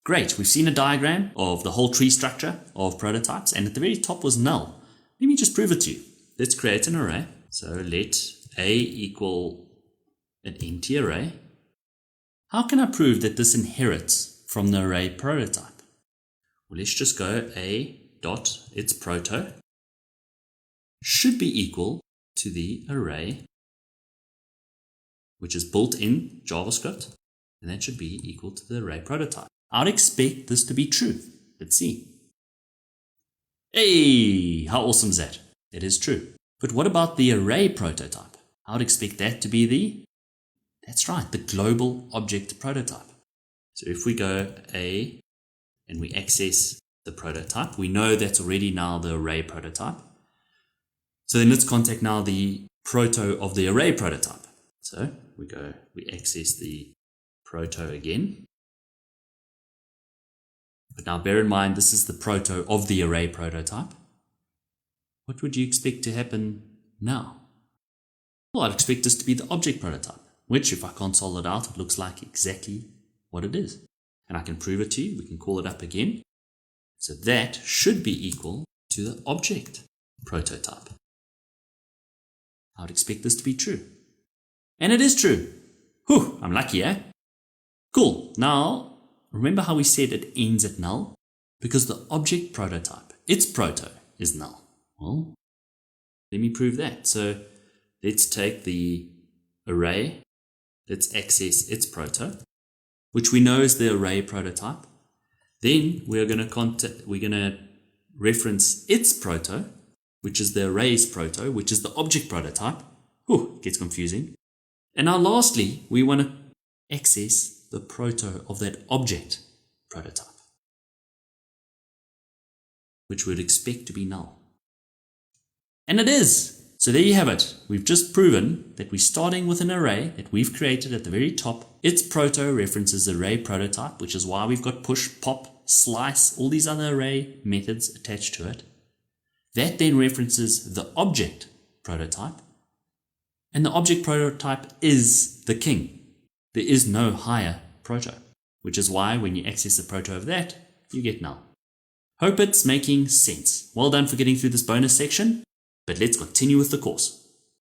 Great, we've seen a diagram of the whole tree structure of prototypes, and at the very top was null. Let me just prove it to you. Let's create an array. So let A equal an empty array. How can I prove that this inherits from the array prototype? Well, let's just go A dot its proto should be equal to the array, which is built in JavaScript, and that should be equal to the array prototype. I'd expect this to be true. Let's see. Hey, how awesome is that? That is true. But what about the array prototype? I would expect that to be that's right, the global object prototype. So if we go A and we access the prototype, we know that's already now the array prototype. So then let's contact now the proto of the array prototype. So we access the proto again. But now bear in mind, this is the proto of the array prototype. What would you expect to happen now? Well, I'd expect this to be the object prototype, which if I console it out, it looks like exactly what it is. And I can prove it to you. We can call it up again. So that should be equal to the object prototype. I would expect this to be true. And it is true. Whew, I'm lucky, eh? Cool. Now, remember how we said it ends at null? Because the object prototype, its proto, is null. Well, let me prove that. So let's take the array, let's access its proto, which we know is the array prototype. Then we're going to reference its proto, which is the array's proto, which is the object prototype. Whew, gets confusing. And now lastly, we want to access the proto of that object prototype, which we'd expect to be null. And it is. So there you have it. We've just proven that we're starting with an array that we've created at the very top. Its proto references the array prototype, which is why we've got push, pop, slice, all these other array methods attached to it. That then references the object prototype. And the object prototype is the king. There is no higher proto, which is why when you access the proto of that, you get null. Hope it's making sense. Well done for getting through this bonus section, but let's continue with the course.